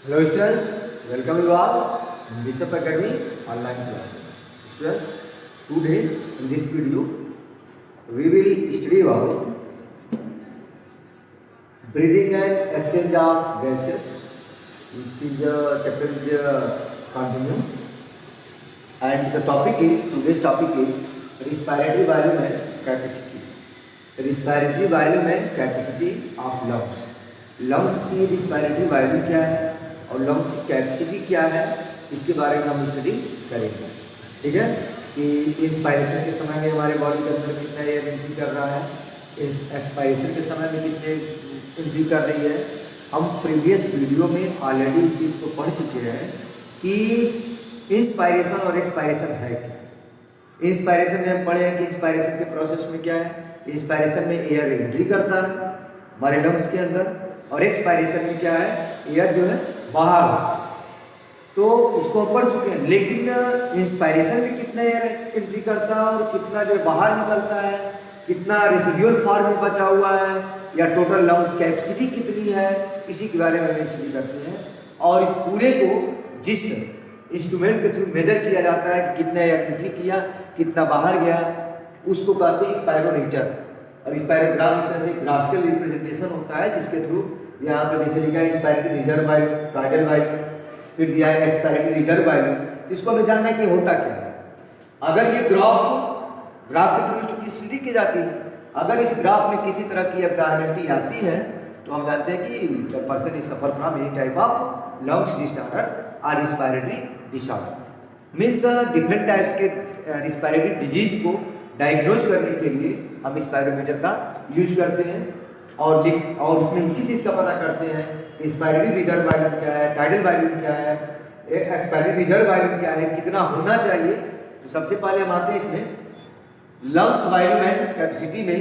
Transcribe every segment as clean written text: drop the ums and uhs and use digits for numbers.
Hello students, welcome you all in Bishop Academy online classes. Students, today in this video we will study about breathing and exchange of gases, which is chapter continue, and the topic is today's topic is respiratory volume and capacity. Respiratory volume and capacity of lungs. Lungs की respiratory volume क्या है और lungs की capacity क्या है, इसके बारे में हम स्टडी करेंगे। ठीक है कि इंस्पायरेशन के समय में हमारे बॉडी के अंदर कितना एयर एंट्री कर रहा है, इस एक्सपायरेशन के समय में कितने एंट्री कर रही है। हम प्रीवियस वीडियो में ऑलरेडी इस चीज़ को पढ़ चुके हैं कि इंस्पायरेशन और एक्सपायरेशन है क्या। इंस्पायरेशन में हम पढ़े हैं कि इंस्पायरेशन के प्रोसेस में क्या है, इंस्पायरेशन में एयर एंट्री करता है हमारे लंग्स के अंदर और एक्सपायरेशन में क्या है, एयर जो है बाहर होता है। तो इसको हम पढ़ चुके हैं, लेकिन इंस्पायरेशन में कितना एयर एंट्री करता है और कितना जो बाहर निकलता है, कितना रेसिडुअल फॉर्म में बचा हुआ है या टोटल लंग्स कैपेसिटी कितनी है, इसी के बारे में हम स्टडी करते हैं। और इस पूरे को जिस इंस्ट्रूमेंट के थ्रू मेजर किया जाता है कि कितना एयर एंट्री किया, कितना बाहर गया, उसको कहते हैं स्पायरोमीटर। और स्पायरोग्राम इस तरह से ग्राफिकल रिप्रेजेंटेशन होता है जिसके थ्रू यहाँ पर जैसे लिखा है inspiratory reserve volume, tidal volume, फिर दिया है एक्सपायरेटरी रिजर्व वॉल्यूम। इसको हमें जानना है कि होता क्या है। अगर ये ग्राफ के थ्रू स्टडी की जाती है, अगर इस ग्राफ में किसी तरह की एब्नॉर्मलिटी आती है तो हम जानते हैं कि the person is suffer from any type of lungs disorder और respiratory disorder. Means different types के रिस्पायरेटरी डिजीज को डायग्नोज करने के लिए हम स्पायरोमीटर का यूज करते हैं और उसमें इसी चीज़ का पता करते हैं इंस्पायरेटरी रिजर्व वॉल्यूम क्या है, टाइडल वॉल्यूम क्या है, एक्सपायरेटरी रिजर्व वॉल्यूम क्या है, कितना होना चाहिए। तो सबसे पहले हम आते हैं इसमें लंग्स वॉल्यूम एंड कैपेसिटी में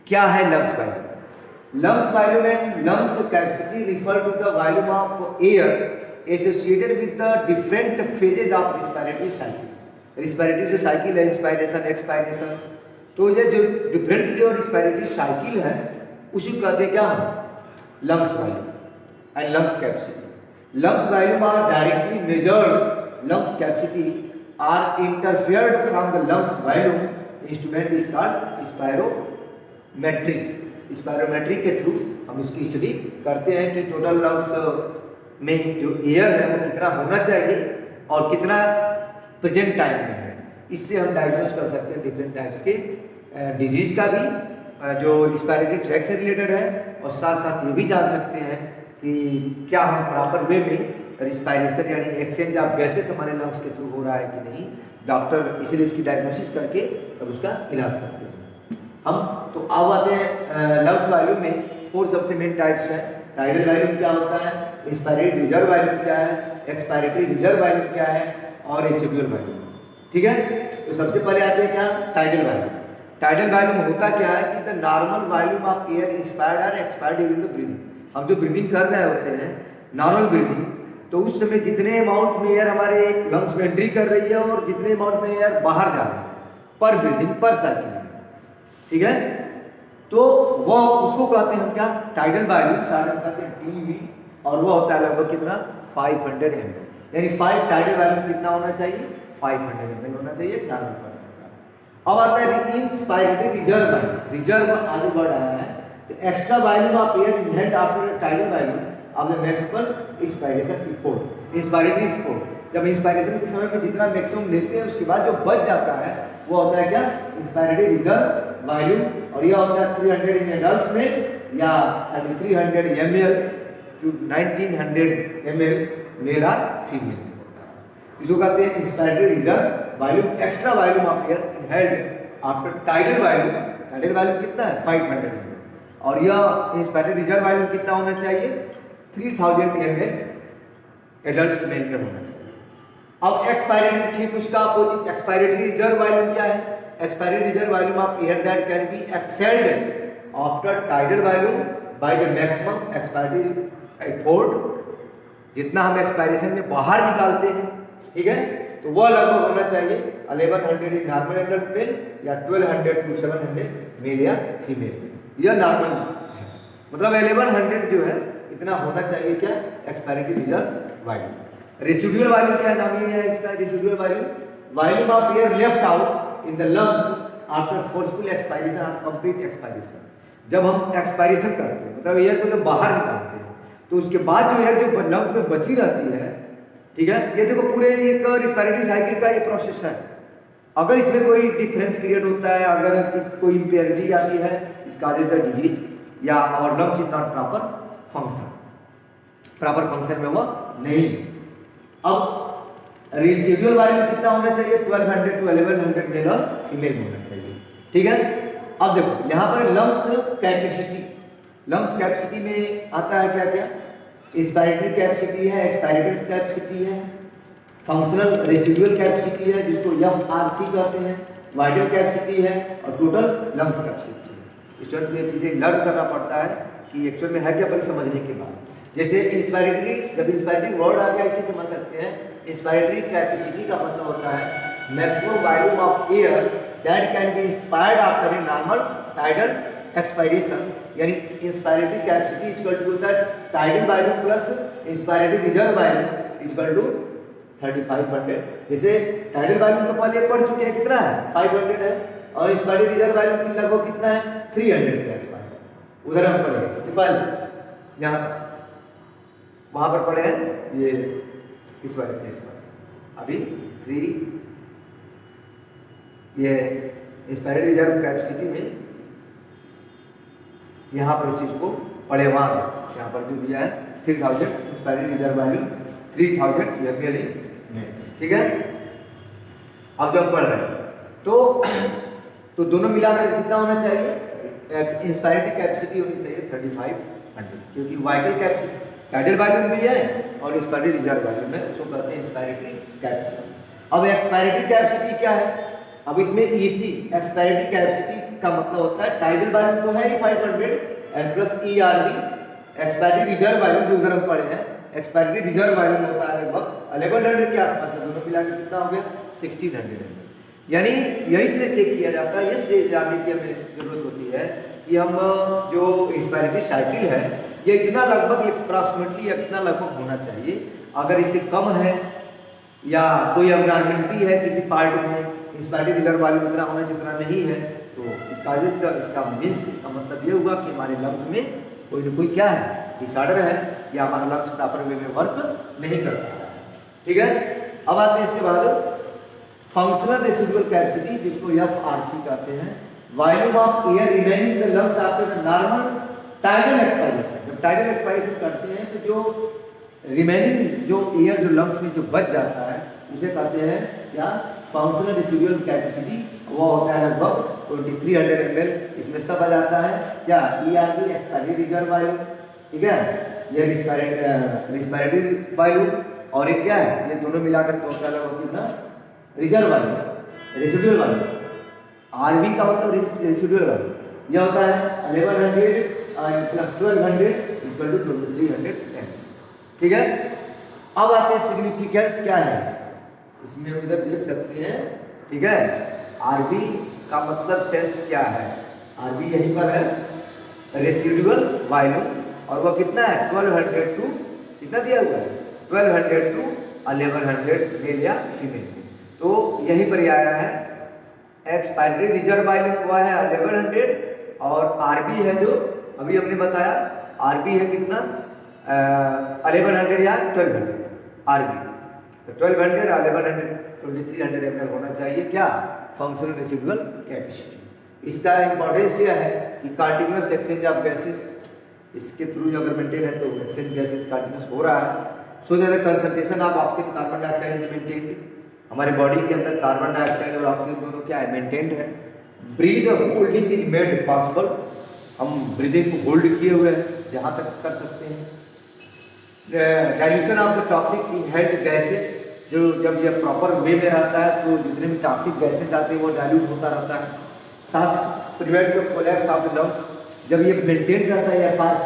क्या है lungs volume. Lungs volume and lungs capacity refer to the volume of air associated with the different phases of respiratory cycle. Respiratory जो साइकिल है, इंस्पायरेशन एक्सपायरेशन, तो ये जो डिफरेंट जो रिस्पायरेटरी साइकिल है उसी को कहते हैं क्या, lungs volume and lungs capacity. Lungs volume are directly measured, lungs capacity are interfered from the lungs volume. Instrument is called spirometry. Spirometry के थ्रू हम इसकी स्टडी करते हैं कि टोटल लंग्स में जो एयर है वो कितना होना चाहिए और कितना प्रेजेंट टाइम में है। इससे हम डायग्नोज कर सकते हैं डिफरेंट टाइप्स के डिजीज का भी जो रिस्पायरेटरी ट्रैक से रिलेटेड है, और साथ साथ ये भी जान सकते हैं कि क्या हम प्रॉपर वे में रिस्पायरेशन यानी एक्सचेंज ऑफ गैसेस हमारे लंग्स के थ्रू हो रहा है कि नहीं। डॉक्टर इसलिए इसकी डायग्नोसिस करके तब उसका इलाज करते हैं हम। तो अब आते हैं लंग्स वॉल्यूम में 4 सबसे मेन टाइप्स हैं। टाइडल वॉल्यूम क्या होता है, इंस्पायरेटरी रिजर्व वॉल्यूम क्या है, एक्सपायरेटरी रिजर्व वॉल्यूम क्या है और रेसिडुअल वॉल्यूम। ठीक है, तो सबसे पहले आते हैं क्या, टाइडल वॉल्यूम। टाइडल वॉल्यूम होता क्या है कि the normal volume of air inspired और एक्सपायर्ड ड्यूरिंग द ब्रीदिंग। हम जो ब्रीदिंग कर रहे होते हैं नॉर्मल ब्रीदिंग, तो उस समय जितने अमाउंट में एयर हमारे लंग्स में एंट्री कर रही है और जितने अमाउंट में एयर बाहर जा रही है पर ब्रीदिंग पर सेकंड। ठीक है, तो वो उसको कहते हैं हम क्या, टाइडल वॉल्यूम, सारे हम कहते हैं टीवी, और वो होता है लगभग कितना 500 ml। यानी 5 टाइडल वॉल्यूम कितना होना चाहिए, 500 ml होना चाहिए नॉर्मल पर्सन का। अब आता है इंस्पायरेटरी रिजर्व वॉल्यूम। रिजर्व आगे बढ़ रहा है तो extra volume of air inhaled after tidal volume of the maximum inspiration before inspiratory sport. जब इंस्पायरेशन के समय में जितना मैक्सिमम लेते हैं उसके बाद जो बच जाता है वो होता है क्या, इंस्पायरेटरी रिजर्व वॉल्यूम। और यह होता है 300 इन एडल्ट्स में या 300 ml टू 1900 ml मेल और फीमेल होता है। इसको कहते हैं inspiratory reserve volume. Extra volume of air inhaled after tidal volume. Tidal volume कितना है, 500 ml। और यह इंस्पायरेटरी रिजर्व वॉल्यूम कितना होना चाहिए, 3000 ml एडल्ट्स मेल में होना चाहिए। अब एक्सपायरेटरी, ठीक उसका अपोजिट, एक्सपायरेटरी रिजर्व वॉल्यूम क्या है, expiratory reserve volume of air that can B excelled after tidal volume by the maximum expiratory effort. जितना हम एक्सपायरेशन में बाहर निकालते हैं, ठीक है, तो वह लगभग होना चाहिए 1100 इन नॉर्मल एडल्ट मेल या 1200 टू 700 मेल या फीमेल। यह नॉर्मल है, मतलब 1100 जो है इतना होना चाहिए क्या, expiratory reserve value. Residual value क्या नाम है इसका, residual value, volume of air left out in the lungs after forceful expiration और कंप्लीट एक्सपायरेशन। जब हम एक्सपायरेशन करते हैं मतलब एयर को जब बाहर निकालते हैं तो उसके बाद जो एयर जो लंग्स में बची रहती है, ठीक है, ये देखो पूरे एक रिस्पायरेटरी साइकिल का ये प्रोसेस है। अगर इसमें कोई डिफरेंस क्रिएट होता है, अगर कोई इम्पेरिटी आती है, इट कॉजेज द डिजीज या और lungs is not proper function में वो नहीं। अब रेसिडुअल वैल्यू कितना होना चाहिए, 1200 to 1100 मेल और फीमेल होना चाहिए, ठीक है। अब देखो यहाँ पर लंग्स कैपेसिटी, लंग्स कैपेसिटी में आता है क्या क्या, इंस्पायरेटरी कैपेसिटी है, एक्सपायरेटरी कैपेसिटी है, फंक्शनल रेसिडुअल कैपेसिटी है जिसको FRC कहते हैं, वाइटल कैपेसिटी है और टोटल लंग्स कैपेसिटी है। स्टूडेंट को ये चीज़ें लर्न करना पड़ता है कि एक्चुअल में है क्या, पहले समझने के बाद। जैसे इंस्पायरेटरी, जब इंस्पायरेटरी वर्ड आ गया इसे समझ सकते हैं। इंस्पायरेटरी कैपेसिटी का मतलब होता है maximum volume of air that can be inspired after a normal tidal expiration, यानी inspiratory capacity equal to the tidal volume plus inspiratory reserve volume equal to 3500। जैसे टाइडल वॉल्यूम तो पहले पढ़ चुके हैं, कितना है 500 है, और इंस्पायरेटरी रिजर्व वॉल्यूम लगभग कितना है 300 के आसपास है। उधर हम पढ़े इसके पहले यहाँ वहाँ पर पढ़े हैं ये इस वाले प्लेस पर। अभी 3 ये इंस्पायरेटरी रिजर्व कैपेसिटी में यहाँ पर इस चीज को पढ़े, वहाँ यहाँ पर जो दिया है 3000 इंस्पायरेटरी रिजर्व वैल्यू 3000 एमएल में, ठीक है। अब जब पढ़ रहे हैं तो दोनों मिलाकर कितना होना चाहिए, इंस्पायरेटरी कैपेसिटी होनी चाहिए 3500, क्योंकि वाइटल कैपेसिटी टाइडल वॉल्यूम भी है और इंस्पायरेटरी रिजर्व वॉल्यूम है, उसको कहते हैं इंस्पायरेटरी कैपेसिटी। अब एक्सपायरेटरी कैपेसिटी क्या है, अब इसमें EC एक्सपायरेटरी कैपेसिटी का मतलब होता है टाइडल वॉल्यूम तो है ही 500 and plus ERV expiratory reserve volume जो उधर हम पढ़े हैं, एक्सपायरेटरी रिजर्व वॉल्यूम होता है लगभग 1100 के आसपास है, दोनों मिलाकर कितना हो गया 1600। यानी यही से चेक किया जाता है, इसलिए जानने की हमें जरूरत होती है कि हम जो इंस्पायरेटरी साइकिल है ये इतना लगभग अप्रॉक्सीमेटली इतना लगभग होना चाहिए। अगर इससे कम है या कोई अबनॉर्मलिटी है किसी पार्ट में, इंस्पायरेटरी रिजर्व वॉल्यूम इतना होना जितना नहीं है, तो इसका मीन्स इसका मतलब ये हुआ कि हमारे लंग्स में कोई न कोई क्या है, डिसऑर्डर है या हमारा लंग्स प्रॉपर वे में वर्क नहीं करता है, ठीक है। अब आते हैं इसके बाद फंक्शनल रेसिडुअल कैपेसिटी जिसको FRC कहते हैं, volume of air remaining the lungs after the normal tidal expiration. जब टाइडल एक्सपायरेशन करते हैं तो जो रिमेनिंग जो एयर जो लंग्स में जो बच जाता है उसे कहते हैं क्या, फंक्शनल रेसिडुअल कैपेसिटी, वो होता है लगभग 2300 ml। इसमें सब आ जाता है क्या, ERV एक्सपायरेटरी रिजर्व वॉल्यूम, ठीक है, ये रिस्पायरेटरी वॉल्यूम और एक क्या है, ये दोनों मिलाकर होता है कितना reserve volume, residual volume. RV का मतलब रेसिडुअल वॉल्यूम, यह होता है 1100 प्लस 1200 इक्वल टू 2300, ठीक है। अब आते हैं सिग्निफिकेंस क्या है इसमें, हम इधर देख सकते हैं, ठीक है। RV का मतलब सेंस क्या है, RV यहीं पर है रेसिडुअल वॉल्यूम, और वो कितना है 1200 टू कितना दिया हुआ है 1200 टू 1100 मेल या फीमेल, तो यहीं पर आया है। एक्सपायरेटरी रिजर्व वॉल्यूम हुआ है 1100 और RV है जो अभी हमने बताया, RV है कितना 1100 या 1200 RV, तो 1200 1100 2300 ml होना चाहिए क्या, फंक्शनल रेसिडुअल कैपेसिटी। इसका इंपॉर्टेंस यह है कि कंटिन्यूअस एक्सचेंज ऑफ गैसेस, इसके थ्रू अगर मेंटेन है तो एक्सचेंज गैसेस कंटिन्यूअस हो रहा है, so that the concentration of oxygen carbon dioxide is maintained. हमारे बॉडी के अंदर कार्बन डाइऑक्साइड और ऑक्सीजन दोनों क्या है, मेंटेन्ड है। Breathe holding is made possible, हम ब्रीदिंग को होल्ड किए हुए हैं जहाँ तक कर सकते हैं। Dilution of the toxic inhaled gases, जो जब ये प्रॉपर वे में रहता है तो जितने भी टॉक्सिक गैसेस आते हैं वो डाइल्यूट होता रहता है। सांस prevent the collapse of the lungs, जब ये मेंटेन रहता है FRC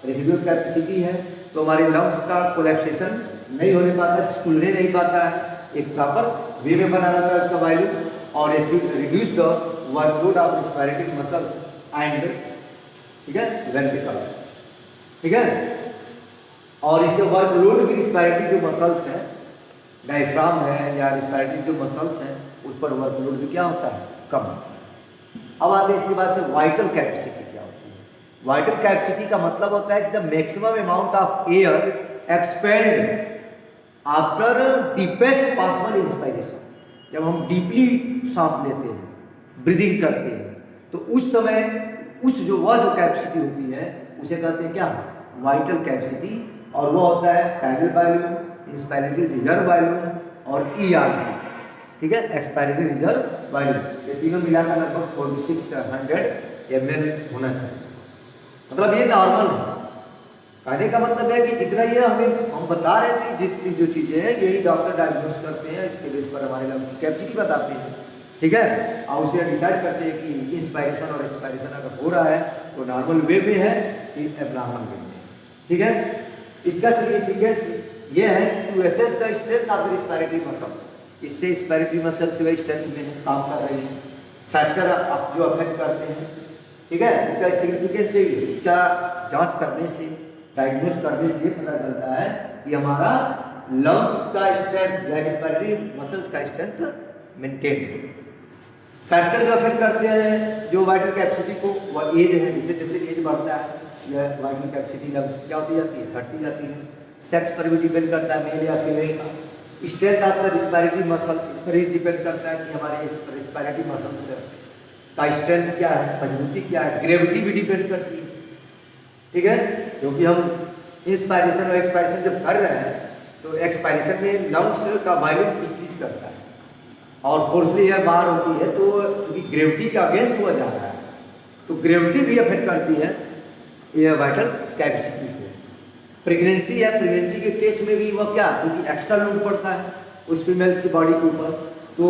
रेसिडुअल कैपेसिटी है तो हमारे लंग्स का कोलैप्सेशन नहीं होने पाता, फूलने नहीं पाता है, एक प्रॉपर वे में बना रहता है उसका वॉल्यूम, और reduce the workload of respiratory muscles and, ठीक है, वेंट्रिकल्स, ठीक है। और इससे वर्कलोड की रिस्पायरेटरी जो मसल्स हैं, डायफ्राम है या रिस्पायरेटरी जो मसल्स हैं, उस पर वर्कलोड भी क्या होता है, कम होता है। अब आते हैं इसके बाद से वाइटल कैपेसिटी क्या होती है। वाइटल कैपेसिटी का मतलब होता है कि the maximum amount of air expelled after deepest possible inspiration. जब हम डीपली सांस लेते हैं, ब्रीदिंग करते हैं, तो उस समय वह जो कैपेसिटी होती है उसे कहते हैं क्या, वाइटल कैपेसिटी। और वह होता है tidal volume, inspiratory reserve volume और ईआरवी, ठीक है, एक्सपायरेटरी रिजर्व वॉल्यूम। ये तीनों मिलाकर लगभग 4600 ml होना चाहिए। मतलब ये नॉर्मल है। कहने का मतलब है कि जितना ये हम बता रहे थे, जितनी जो चीज़ें हैं यही डॉक्टर डायग्नोस करते हैं, इसके बेस पर हमारे लंग्स की कैपेसिटी बताते हैं, ठीक है। और उसे डिसाइड करते हैं कि इंस्पायरेशन और एक्सपायरेशन अगर हो रहा है तो नॉर्मल वे में है कि एब्नॉर्मल वे में, ठीक है। इसका सिग्निफिकेंस ये है to assess the strength of the respiratory muscles. इससे रिस्पायरेटरी मसल्स जो स्ट्रेंथ में काम कर रहे हैं, फैक्टर जो अफेक्ट करते हैं, ठीक है। इसका सिग्निफिकेंस है, इसका जांच करने से, डायग्नोस करने से ये पता चलता है कि हमारा लंग्स का स्ट्रेंथ या रिस्पायरेटरी मसल्स का स्ट्रेंथ मेंटेन है। फैक्टर जो अफेक्ट करते हैं जो वाइटल कैपेसिटी को, वह एज है। जैसे जैसे एज बढ़ता है यह वाइटल कैपेसिटी लंग्स क्या होती जाती है, घटती जाती है। सेक्स पर भी डिपेंड करता है, मेल या फीमेल का। Strength of the respiratory muscles, इस पर ही डिपेंड करता है कि हमारे रिस्पायरेटरी मसल्स का स्ट्रेंथ क्या है, मजबूती क्या है। ग्रेविटी भी डिपेंड करती है, ठीक है, क्योंकि हम इंस्पायरेशन और एक्सपायरेशन जब कर रहे हैं तो एक्सपायरेशन में लंग्स का वॉल्यूम इंक्रीज करता है और फोर्सली एयर बाहर होती है, तो चूंकि ग्रेविटी के अगेंस्ट हुआ जा रहा है तो ग्रेविटी भी अफेक्ट करती है ये वाइटल कैपेसिटी को। प्रेगनेंसी है, प्रेगनेंसी के केस में भी वह क्या, क्योंकि एक्स्ट्रा लोड पड़ता है उस फीमेल्स की बॉडी के ऊपर, तो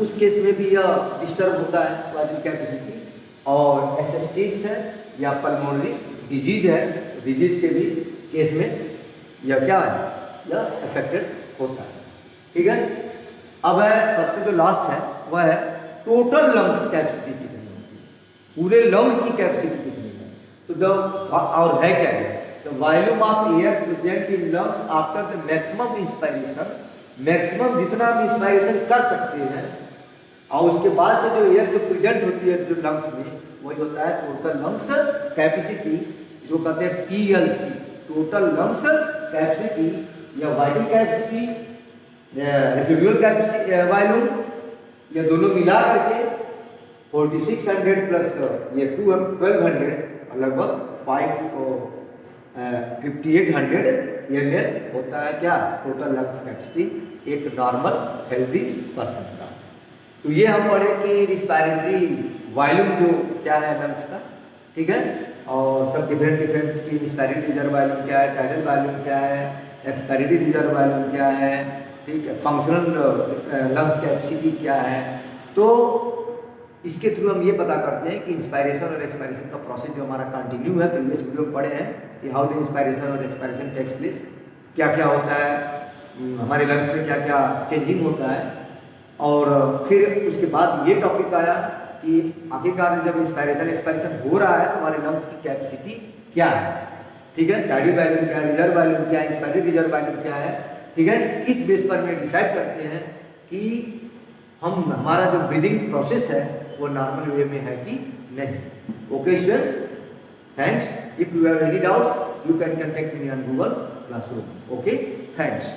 उस केस में भी यह डिस्टर्ब होता है वाइटल कैपेसिटी। और एसएसटीज है या पल्मोनरी डिजीज है, डिजीज के भी केस में यह क्या है, यह अफेक्टेड होता है, ठीक है। अब है सबसे जो लास्ट है वह है टोटल लंग्स कैपेसिटी कितनी होती है, पूरे लंग्स की कैपेसिटी कितनी है। तो और है क्या है, the volume of air present in lungs after the maximum inspiration. Maximum जितना हम इंस्पायरेशन कर सकते हैं और उसके बाद से जो एयर जो प्रेजेंट होती है जो लंग्स में, वही होता है टोटल लंग्स कैपेसिटी, जो कहते हैं TLC, टोटल लंग्स कैपेसिटी या vital capacity, residual capacity volume, ये दोनों मिला करके 4600 प्लस ये 1200 लगभग 5800 ml होता है क्या, टोटल लंग्स कैपेसिटी एक नॉर्मल हेल्दी पर्सन का। तो ये हम पढ़े कि रिस्पायरेटरी वॉल्यूम जो क्या है लंग्स का, ठीक है, और सब डिफरेंट की रिस्पायरेटरी रिजर्व वॉल्यूम क्या है, टाइडल वॉल्यूम क्या है, एक्सपायरेटरी रिजर्व वॉल्यूम क्या है, ठीक है, फंक्शनल लंग्स कैपेसिटी क्या है। तो इसके थ्रू हम ये पता करते हैं कि इंस्पायरेशन और एक्सपायरेशन का प्रोसेस जो हमारा कंटिन्यू है, प्रीवियस वीडियो में पढ़े हैं कि हाउ द इंस्पायरेशन और एक्सपायरेशन टेक्स प्लेस, क्या क्या होता है हमारे लंग्स में, क्या क्या चेंजिंग होता है। और फिर उसके बाद ये टॉपिक आया कि आखिरकार जब इंस्पायरेशन एक्सपायरेशन हो रहा है तो हमारे लंग्स की कैपेसिटी क्या है, ठीक है, टाइडल वॉल्यूम क्या है, रिजर्व वॉल्यूम क्या है, इंस्पायरेटरी रिजर्व वॉल्यूम क्या है, ठीक है। इस बेस पर में डिसाइड करते हैं कि हम हमारा जो ब्रीदिंग प्रोसेस है वो नॉर्मल वे में है कि नहीं। Okay students, thanks. If you have any doubts you can contact me on Google classroom. Okay, thanks.